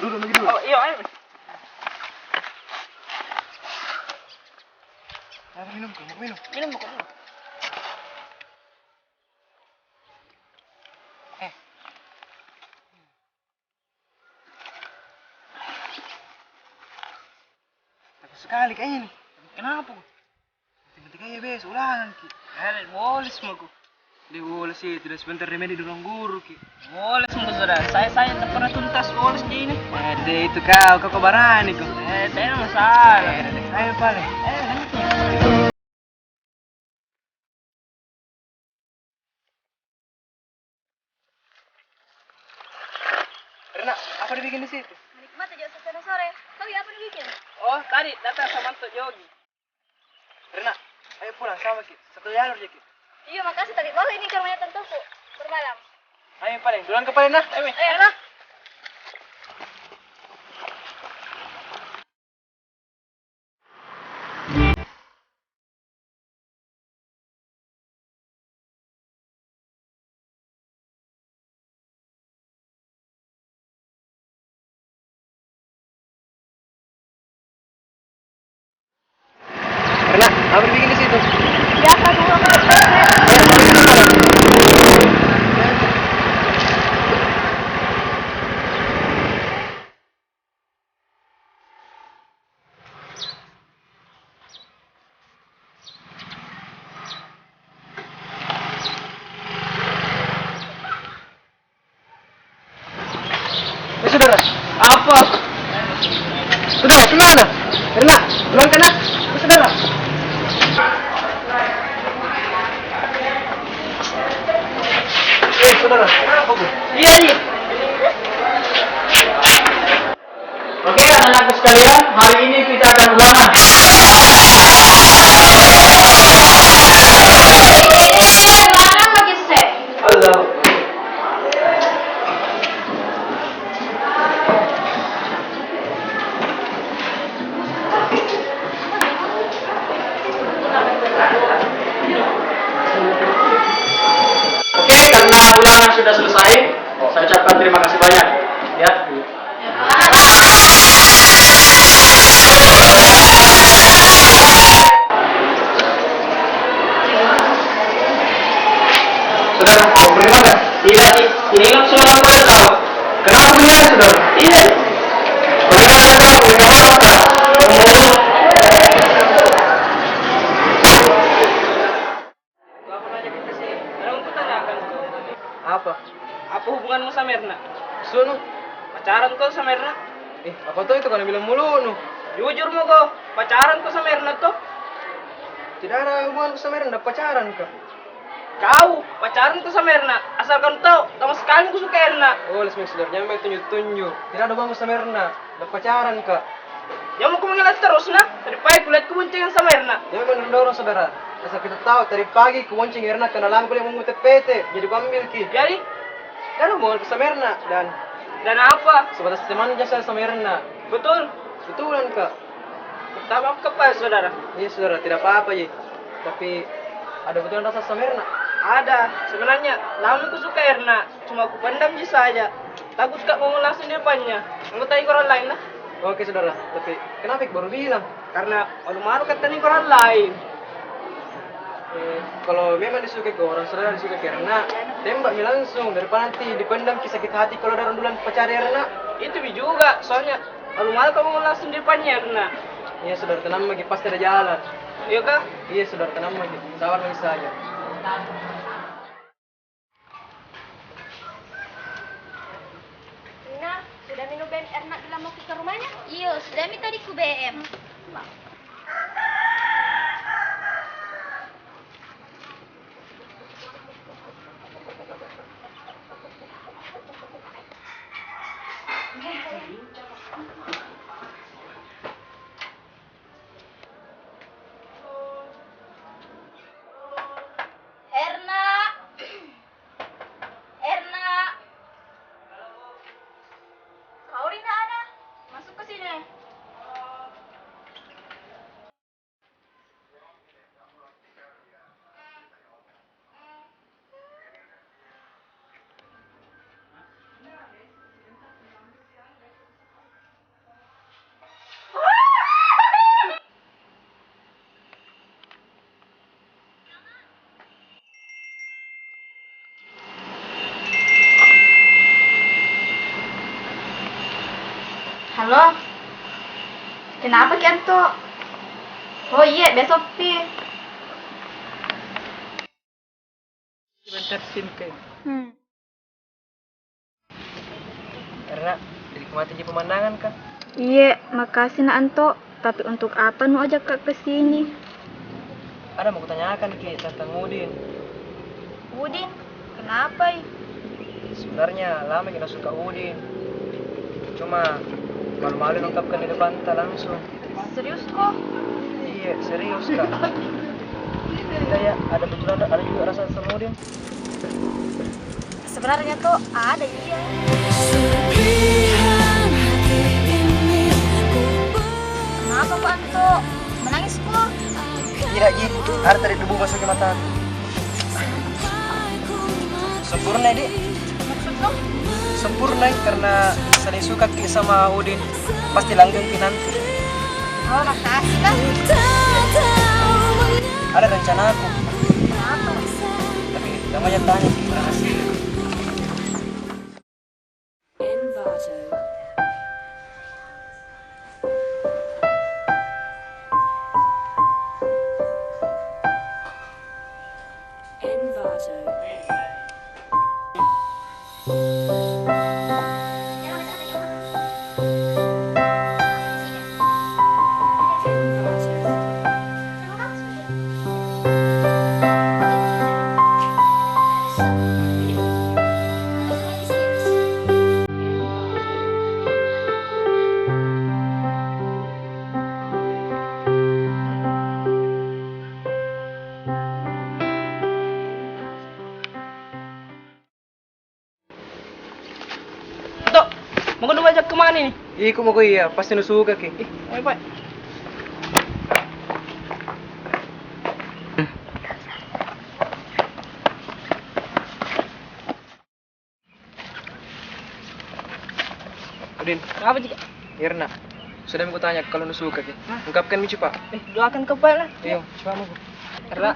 dulu, maju dulu. Oh iya, ayo. Ayo minum, mau minum. Minum bukan dulu. Takut sekali kayaknya nih. Kenapa? Penting aja bes, ulangan ki. Boleh semua ku. Dia boleh sih, tidak sebentar remedi dorong guru ki. Boleh semua saudara. Saya tak pernah tuntas boleh di ini. Deh itu kau berani kau. Saya nggak masalah. Saya paling. Nanti. Rena, apa dibikin di situ? Menikmati aja suasana sore. Kau ya apa dibikin? Oh, tadi datang sama Tok Yogi. Rena, ayo pulang sama ki. Satu jalur aja ki. Iya makasih tadi. Bawa ini ke rumahnya tentuku. Bermalam. Ayo paling, duluan ke paling nah. Ayo. Ayo. Rena, apa dibikin di situ? Biasa dulu. Saudara, apa? Saudara, kemana? Rena, pulang ke nak. Saudara. Saudara, apa bu? Iya nih. Oke, anak-anakku sekalian, hari ini kita akan ulangan. Barang lagi set. Halo. Oke, karena ulangan sudah selesai, saya ucapkan terima kasih banyak. Ya. Saudara, mau beriman kan? Tidak nih. Ini kan semua aku udah tahu. Kenapa beriman, saudara? Iya. Bagaimana saya tahu? Bagaimana fakta? Aku nanya ke sini. Ada aku tanyakan. Apa? Apa hubunganmu sama Erna? Sunu. Pacaran kau sama Erna? Apa tuh itu kalau bilang mulu nu? Jujur mau kau. Pacaran kau sama Erna tuh? Tidak ada hubungan sama Rena, pacaran kak. Kau pacaran tuh sama Erna. Asal kau tahu, sama sekali aku suka Erna. Oh, lesmen saudara, jangan main tunjuk-tunjuk. Tidak ada hubungan sama Rena, udah pacaran kak. Ya mau kau mengelas terus nah. Daripada kulihat kebuncingan sama Erna. Jangan main dorong saudara. Asal kita tahu, tadi pagi kubonceng Rena karena lampu yang mengutet PT. Jadi kau ambil ki. Jadi Tidak ada hubungan sama Rena dan apa? sebatas teman jasa sama Rena. Betul. Betulan kak. Pertama kepada saudara. Iya saudara, tidak apa-apa ya. Tapi ada betulan rasa sama Rena. Ada. Sebenarnya lama aku suka Erna. Cuma aku pendam saja. Takut kak ngomong langsung di depannya. Aku tanya ke orang lain lah. Oke saudara, tapi kenapa baru bilang? Karena malu-malu katanya ke orang lain. Kalau memang disukai ke orang saudara disukai ke Rena, tembaknya langsung daripada nanti dipendam sakit hati kalau ada rundulan pacar Rena. Itu juga. Soalnya malu-malu kamu ngomong langsung di depannya Erna. Iya saudara, tenang lagi pasti ada jalan. Iya kah? Iya saudara, tenang lagi, sabar lagi saja. Rina, sudah minum BM Erna bilang mau ke rumahnya? Iya, sudah minta tadi ku BM. Erna. Erna. Kau Rina ada? Masuk ke sini. Halo? Kenapa Kento? Oh iya, besok Pi. Bentar sim ke. Hmm. Karena jadi kemati di pemandangan kan. Iya, makasih nak Anto. Tapi untuk apa nu ajak Kak ke sini? Ada mau kutanyakan ke tentang Udin. Udin, kenapa? Sebenarnya lama kita suka Udin. Cuma malu-malu nungkapkan di depan kita langsung. Serius kok? Iya, serius kak. Kita ya ada betulan ada juga rasa sama Udin. Sebenarnya tuh ada iya. Kenapa kok Anto? Menangis kok? Tidak Ji, ada tadi debu masuk ke mata aku. Sempurna Dik. Maksudnya? Sempurna karena saling suka Ki sama Udin. Pasti langgeng Ki nanti. Oh, makasih kan. Ada rencana aku. Kenapa? Tapi kamu aja tanya Ki berhasil. Tok, mau kau ajak kemana nih? Iku mau iya, pasti nu suka Ki. Ayo Pak. Udin, Apa sih? Irna. Sudah mau tanya kalau nu suka Ki. Ungkapkan mi cepat. Doakan kau Pak lah. Ayo, cepat mau. Karena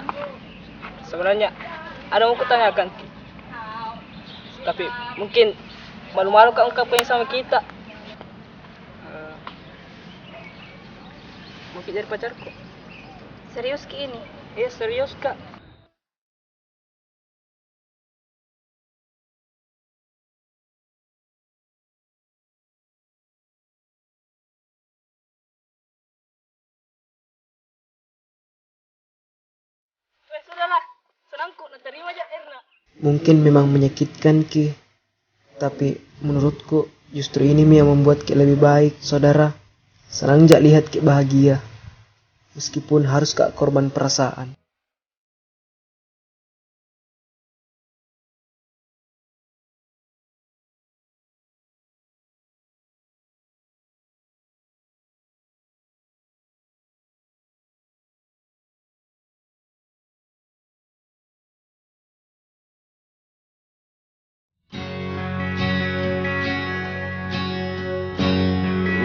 sebenarnya ada yang aku tanyakan. Tapi mungkin malu-malu kak ungkapkan sama kita. Mungkin jadi pacarku. Serius Ki ini? Iya serius kak. Sudahlah, senangku, terima aja Erna. Mungkin memang menyakitkan Ki. Tapi menurutku justru ini yang membuat Ki lebih baik, saudara. Senang jak lihat Ki bahagia. Meskipun harus Kak korban perasaan.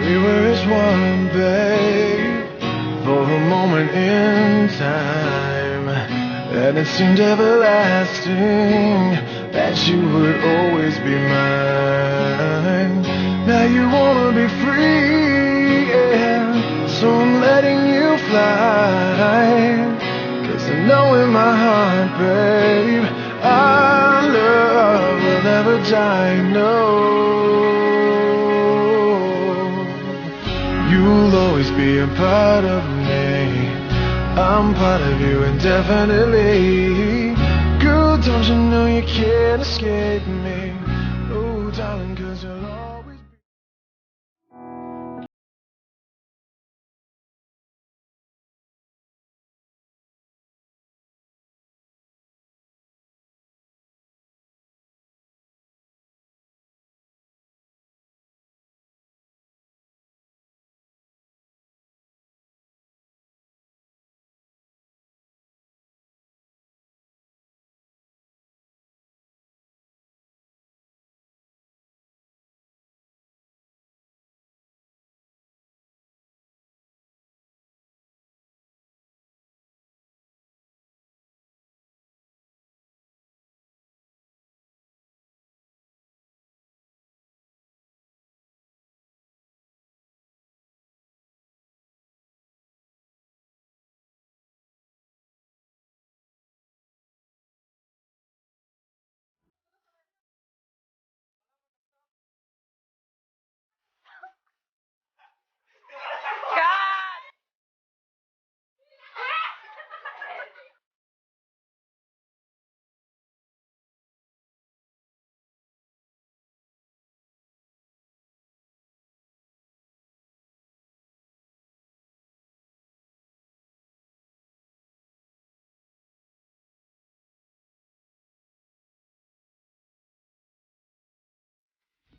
We were as one, babe, for a moment in time, and it seemed everlasting that you would always be mine. Now you wanna be free, yeah, so I'm letting you fly, 'cause I know in my heart, babe, our love will never die, no. You'll always be a part of me. I'm part of you indefinitely. Girl, don't you know you can't escape me?